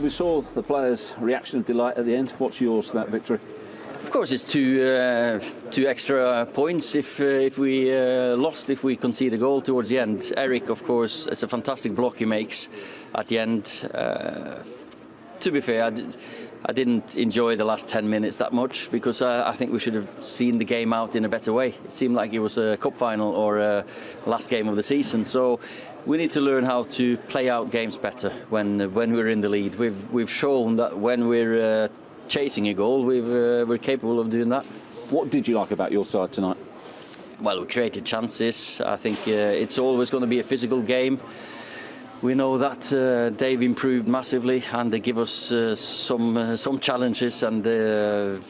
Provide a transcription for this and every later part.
We saw the players' reaction of delight at the end. What's yours to that victory? Of course, it's two extra points if we lost, if we concede a goal towards the end. Eric, of course, it's a fantastic block he makes at the end. To be fair, I didn't enjoy the last 10 minutes that much because I think we should have seen the game out in a better way. It seemed like it was a cup final or a last game of the season. So we need to learn how to play out games better when we're in the lead. We've shown that when we're chasing a goal, we're capable of doing that. What did you like about your side tonight? Well, we created chances. I think it's always going to be a physical game. We know that they've improved massively and they give us some challenges, and there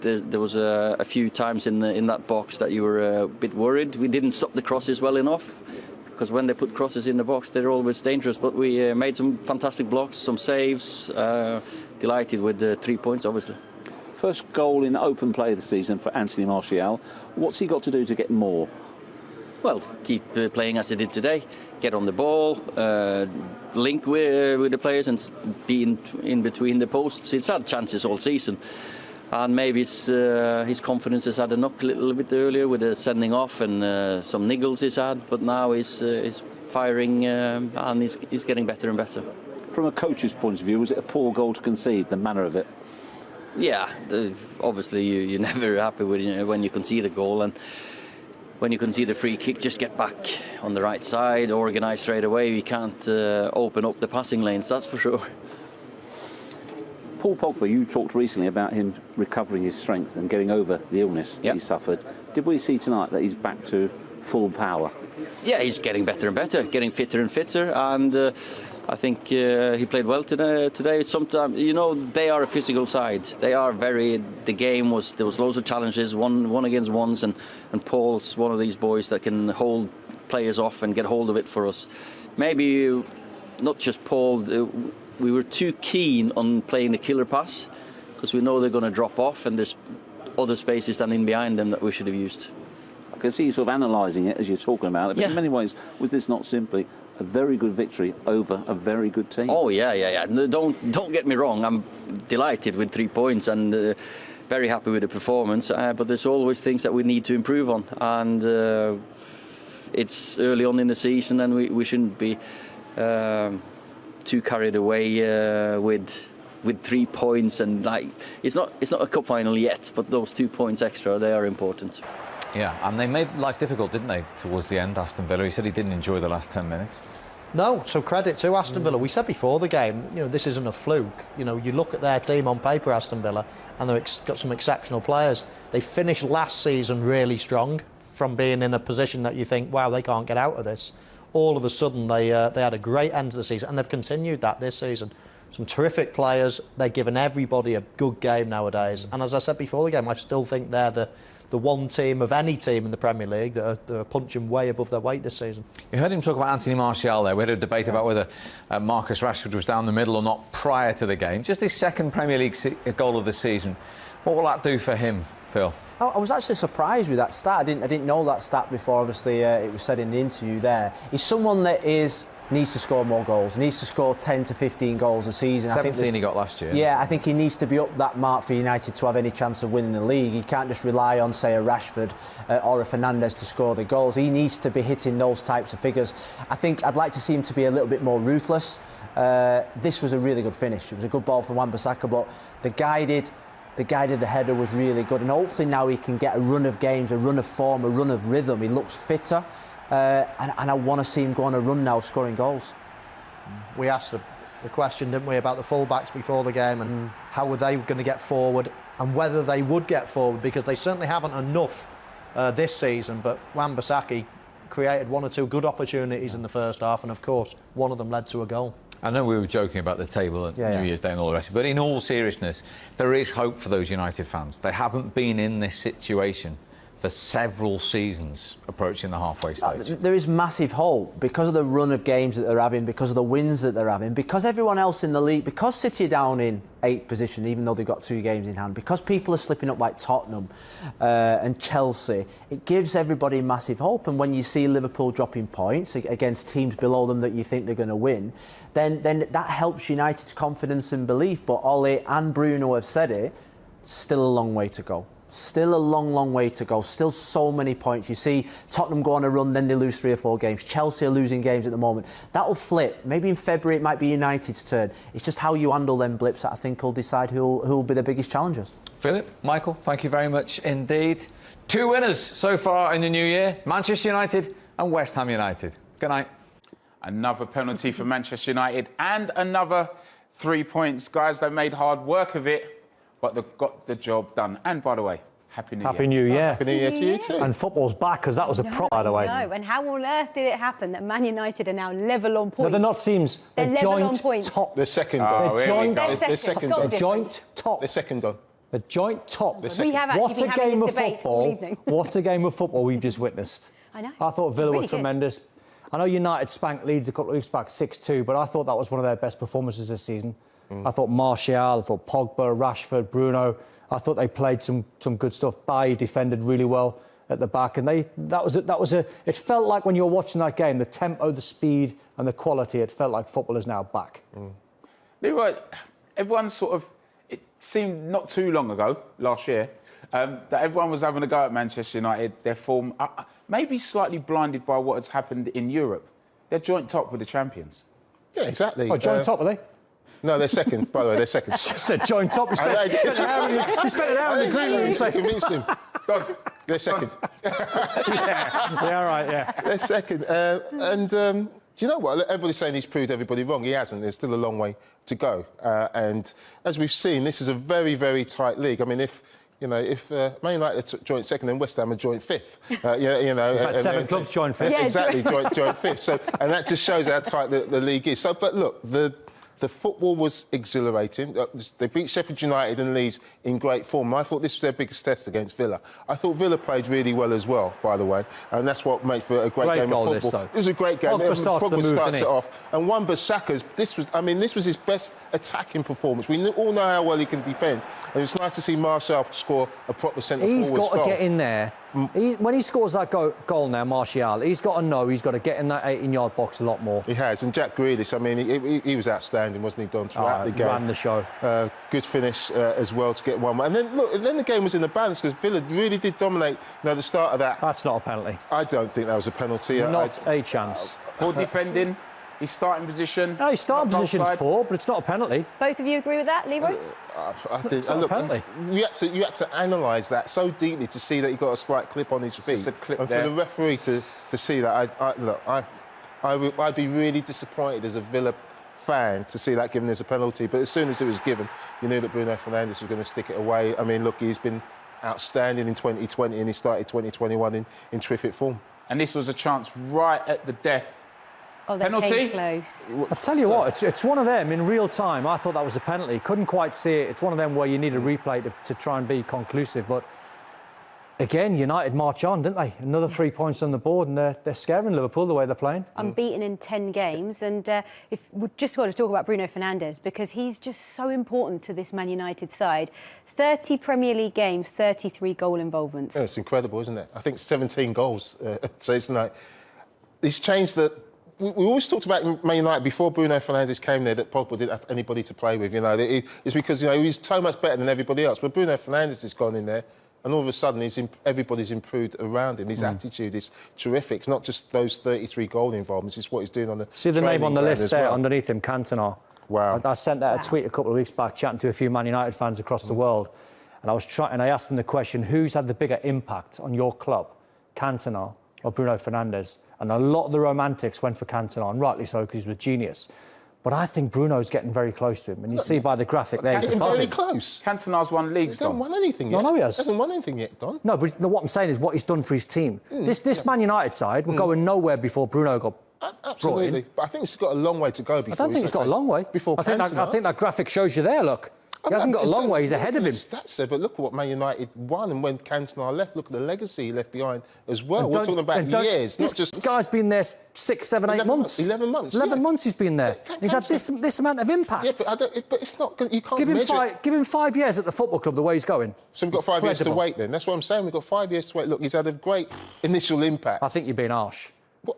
was a few times in that box that you were a bit worried. We didn't stop the crosses well enough, because when they put crosses in the box they're always dangerous, but we made some fantastic blocks, some saves. Delighted with the 3 points, obviously. First goal in open play this season for Anthony Martial. What's he got to do to get more? Well, keep playing as he did today. Get on the ball, link with the players and be in between the posts. He's had chances all season, and maybe his confidence has had a knock a little bit earlier with the sending off and some niggles he's had, but now he's firing and he's getting better and better. From a coach's point of view, was it a poor goal to concede, the manner of it? Yeah, obviously you're never happy with when you concede a goal, and when you concede a free kick, just get back on the right side, organise straight away. You can't open up the passing lanes, that's for sure. Paul Pogba, you talked recently about him recovering his strength and getting over the illness that he suffered. Did we see tonight that he's back to full power? Yeah, he's getting better and better, getting fitter and fitter, and I think he played well today. Sometimes, you know, they are a physical side. They are very. There was loads of challenges, one against ones, and Paul's one of these boys that can hold players off and get hold of it for us. Maybe not just Paul. We were too keen on playing the killer pass because we know they're going to drop off, and there's other spaces standing behind them that we should have used. I can see you sort of analysing it as you're talking about it, but in many ways, was this not simply a very good victory over a very good team? Oh yeah. Don't get me wrong. I'm delighted with 3 points and very happy with the performance. But there's always things that we need to improve on, and it's early on in the season, and we shouldn't be too carried away with 3 points. And like it's not a cup final yet, but those 2 points extra, they are important. Yeah, and they made life difficult, didn't they, towards the end, Aston Villa? He said he didn't enjoy the last 10 minutes. No, so credit to Aston Villa. We said before the game, you know, this isn't a fluke. You know, you look at their team on paper, Aston Villa, and they've got some exceptional players. They finished last season really strong, from being in a position that you think, wow, they can't get out of this. All of a sudden, they had a great end to the season, and they've continued that this season. Some terrific players. They're giving everybody a good game nowadays. And as I said before the game, I still think they're the one team of any team in the Premier League that are punching way above their weight this season. You heard him talk about Anthony Martial there. We had a debate about whether Marcus Rashford was down the middle or not prior to the game. Just his second Premier League goal of the season. What will that do for him, Phil? I was actually surprised with that stat. I didn't know that stat before. Obviously, it was said in the interview there. He's someone that needs to score more goals, needs to score 10 to 15 goals a season. 17 he got last year. Yeah, I think he needs to be up that mark for United to have any chance of winning the league. He can't just rely on, say, a Rashford or a Fernandes to score the goals. He needs to be hitting those types of figures. I think I'd like to see him to be a little bit more ruthless. This was a really good finish. It was a good ball from Wan-Bissaka, but the guided header was really good, and hopefully now he can get a run of games, a run of form, a run of rhythm. He looks fitter. And I want to see him go on a run now, scoring goals. We asked the question, didn't we, about the full-backs before the game and how were they going to get forward and whether they would get forward, because they certainly haven't enough this season. But Wan-Bissaka created one or two good opportunities in the first half, and of course one of them led to a goal. I know we were joking about the table and New Year's Day and all the rest, but in all seriousness, there is hope for those United fans. They haven't been in this situation for several seasons approaching the halfway stage? There is massive hope because of the run of games that they're having, because of the wins that they're having, because everyone else in the league, because City are down in 8th position, even though they've got 2 games in hand, because people are slipping up like Tottenham and Chelsea, it gives everybody massive hope. And when you see Liverpool dropping points against teams below them that you think they're going to win, then that helps United's confidence and belief. But Ole and Bruno have said it, still a long way to go. Still a long way to go. Still so many points. You see Tottenham go on a run, then they lose 3 or 4 games. Chelsea are losing games at the moment. That'll flip. Maybe in February it might be United's turn. It's just how you handle them blips that I think will decide who'll be the biggest challengers. Philip, Michael, thank you very much indeed. 2 winners so far in the new year, Manchester United and West Ham United. Good night. Another penalty for Manchester United and another 3 points. Guys, they made hard work of it, but they got the job done. And by the way, Happy New Year. Happy New Year. Happy New Year to you too. And football's back, because that was a prop, by the way. No, and how on earth did it happen that Man United are now level on points? No, they're not teams. They're level on joint points. top. They're second Oh, on. They're joint. They're second on. They're joint top. They're second on. They're joint top. We have actually What been a having game this of debate all football! evening. What a game of football we've just witnessed. I know. I thought Villa Really were good. tremendous. I know United spanked Leeds a couple of weeks back 6-2, but I thought that was one of their best performances this season. I thought Martial, I thought Pogba, Rashford, Bruno. I thought they played some good stuff. Bailly defended really well at the back, and it felt like when you were watching that game, the tempo, the speed, and the quality. It felt like football is now back. Leroy, everyone sort of, it seemed not too long ago, last year, that everyone was having a go at Manchester United. Their form, maybe slightly blinded by what has happened in Europe. They're joint top with the champions. Yeah, exactly. Oh, joint top, are they? No, they're second. By the way, they're second. Just said joint top. You spent an hour in the green room saying... Convinced him. They're second. Yeah, right, yeah. They're second. Do you know what? Everybody's saying he's proved everybody wrong. He hasn't. There's still a long way to go. And as we've seen, this is a very, very tight league. I mean, if Man United are joint second and West Ham are joint fifth, It's about 7 clubs joint fifth. Yeah, exactly, joint fifth. So, and that just shows how tight the league is. So, but look, the football was exhilarating. They beat Sheffield United and Leeds in great form. I thought this was their biggest test against Villa. I thought Villa played really well as well, by the way, and that's what made for a great game of football. This was a great game. Pogba starts it off, and Wan-Bissaka's. This was his best attacking performance. We all know how well he can defend, and it's nice to see Martial score a proper centre-forward goal. He's got to get in there. When he scores that goal now, Martial, he's got to know he's got to get in that 18-yard box a lot more. He has, and Jack Grealish, I mean, he was outstanding, wasn't he, Don, throughout the game. Ran the show. Good finish as well to get 1-1. And then the game was in the balance because Villa really did dominate. The start of that. That's not a penalty. I don't think that was a penalty. Not a chance. Poor defending, his starting position. No, his starting position's poor, but it's not a penalty. Both of you agree with that, Leroy? I did. Look, you had to analyse that so deeply to see that he got a slight clip on his feet. Just a clip and there. for the referee to see that, I'd be really disappointed as a Villa fan to see that given as a penalty. But as soon as it was given, you knew that Bruno Fernandes was going to stick it away. I mean, look, he's been outstanding in 2020 and he started 2021 in terrific form. And this was a chance right at the death. Oh, they Penalty? came close. I tell you what, it's one of them in real time. I thought that was a penalty. Couldn't quite see it. It's one of them where you need a replay to try and be conclusive. But again, United march on, didn't they? Another 3 points on the board, and they're scaring Liverpool the way they're playing. Unbeaten in 10 games. And if we've just got to talk about Bruno Fernandes, because he's just so important to this Man United side. 30 Premier League games, 33 goal involvements. Yeah, it's incredible, isn't it? I think 17 goals. So it's like he's changed the. We always talked about Man United before Bruno Fernandes came there that Pogba didn't have anybody to play with. It's because he's so much better than everybody else. But Bruno Fernandes has gone in there, and all of a sudden everybody's improved around him. His attitude is terrific. It's not just those 33 goal involvements; it's what he's doing on the. See the name on the list there well. underneath him, Cantona. Wow! I sent out a tweet a couple of weeks back, chatting to a few Man United fans across the world, and I asked them the question: who's had the bigger impact on your club, Cantona or Bruno Fernandes? And a lot of the romantics went for Cantona, and rightly so, because he was a genius. But I think Bruno's getting very close to him. And you see by the graphic there, he's very close. Cantona's won leagues, He hasn't won anything yet. No, he has. He hasn't won anything yet, Don. No, but what I'm saying is what he's done for his team. This Man United side were going nowhere before Bruno got absolutely. But I think it's got a long way to go before. I don't think it's got a long way. Before I think that graphic shows you there. Look. He hasn't got a long way. He's ahead of him. Stats there, but look at what Man United won, and when Cantona left, look at the legacy he left behind as well. We're talking about years, not just. This guy's been there 6, 7, 8 months. 11 months. 11 months he's been there. He's had this amount of impact. Yeah, but it's not. You can't give him 5 years at the football club the way he's going. So we've got 5 years to wait. Then that's what I'm saying. We've got 5 years to wait. Look, he's had a great initial impact. I think you're being harsh.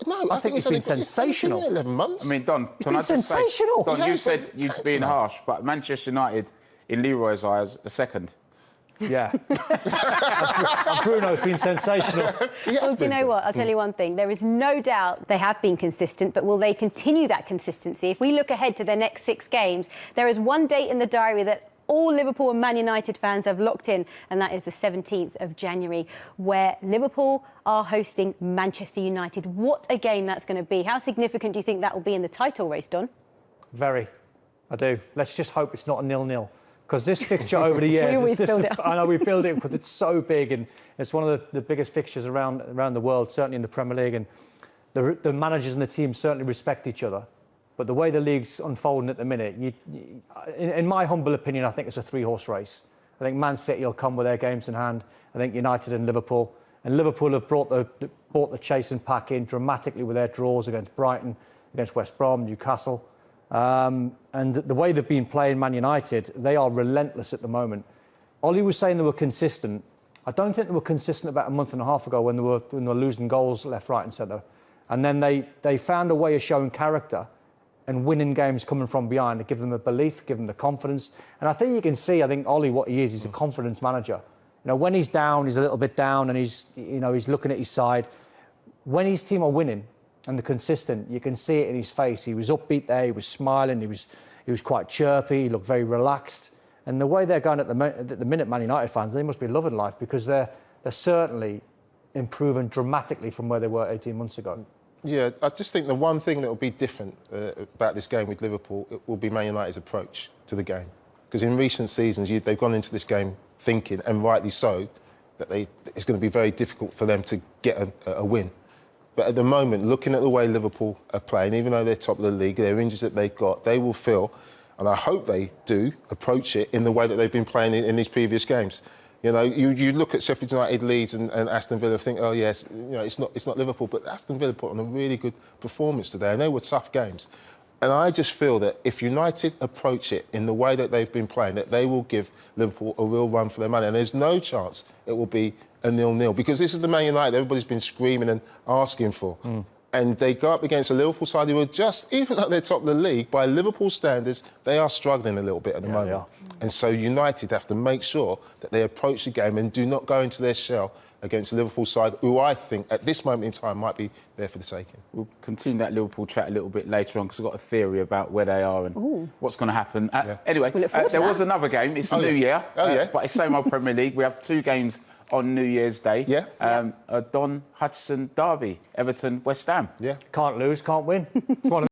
No, I think he's been sensational. He's been 11 months. I mean, Don, he's been sensational. Don, you said you'd been harsh, but Manchester United, in Leroy's eyes, a second. Yeah. And Bruno's been sensational. Well, do you know what? I'll tell you one thing. There is no doubt they have been consistent, but will they continue that consistency? If we look ahead to their next 6 games, there is one date in the diary that all Liverpool and Man United fans have locked in, and that is the 17th of January, where Liverpool are hosting Manchester United. What a game that's going to be. How significant do you think that will be in the title race, Don? Very. I do. Let's just hope it's not a 0-0. Because this fixture over the years... We always build it up. I know we build it because it's so big, and it's one of the biggest fixtures around the world, certainly in the Premier League. And the managers and the team certainly respect each other. But the way the league's unfolding at the minute, in my humble opinion, I think it's a 3-horse race. I think Man City will come with their games in hand. I think United and Liverpool. And Liverpool have brought the chasing pack in dramatically with their draws against Brighton, against West Brom, Newcastle. And the way they've been playing Man United, they are relentless at the moment. Ollie was saying they were consistent. I don't think they were consistent about a month and a half ago when they were losing goals left, right and centre. And then they found a way of showing character and winning games coming from behind to give them a belief, give them the confidence. And I think you can see, I think Ollie, what he is, he's a confidence manager. You know, when he's down, he's a little bit down and he's looking at his side. When his team are winning and they're consistent, you can see it in his face. He was upbeat there, he was smiling, he was quite chirpy, he looked very relaxed. And the way they're going at the minute, Man United fans, they must be loving life because they're certainly improving dramatically from where they were 18 months ago. Yeah, I just think the one thing that will be different about this game with Liverpool will be Man United's approach to the game. Because in recent seasons, they've gone into this game thinking, and rightly so, that it's going to be very difficult for them to get a win. But at the moment, looking at the way Liverpool are playing, even though they're top of the league, their injuries that they've got, they will feel, and I hope they do, approach it in the way that they've been playing in these previous games. You know, you look at Sheffield United, Leeds and Aston Villa, think, oh yes, you know, it's not Liverpool, but Aston Villa put on a really good performance today, and they were tough games. And I just feel that if United approach it in the way that they've been playing, that they will give Liverpool a real run for their money, and there's no chance it will be a 0-0 because this is the Man United everybody's been screaming and asking for. And they go up against a Liverpool side who are just, even though they're top of the league, by Liverpool standards, they are struggling a little bit at the moment. And so United have to make sure that they approach the game and do not go into their shell against the Liverpool side, who I think at this moment in time might be there for the taking. We'll continue that Liverpool chat a little bit later on because I've got a theory about where they are and what's going to happen. Anyway, there was another game. It's the New Year, but it's same old Premier League. We have 2 games on New Year's Day. A Don Hutchison derby, Everton, West Ham. Can't lose, can't win. It's one of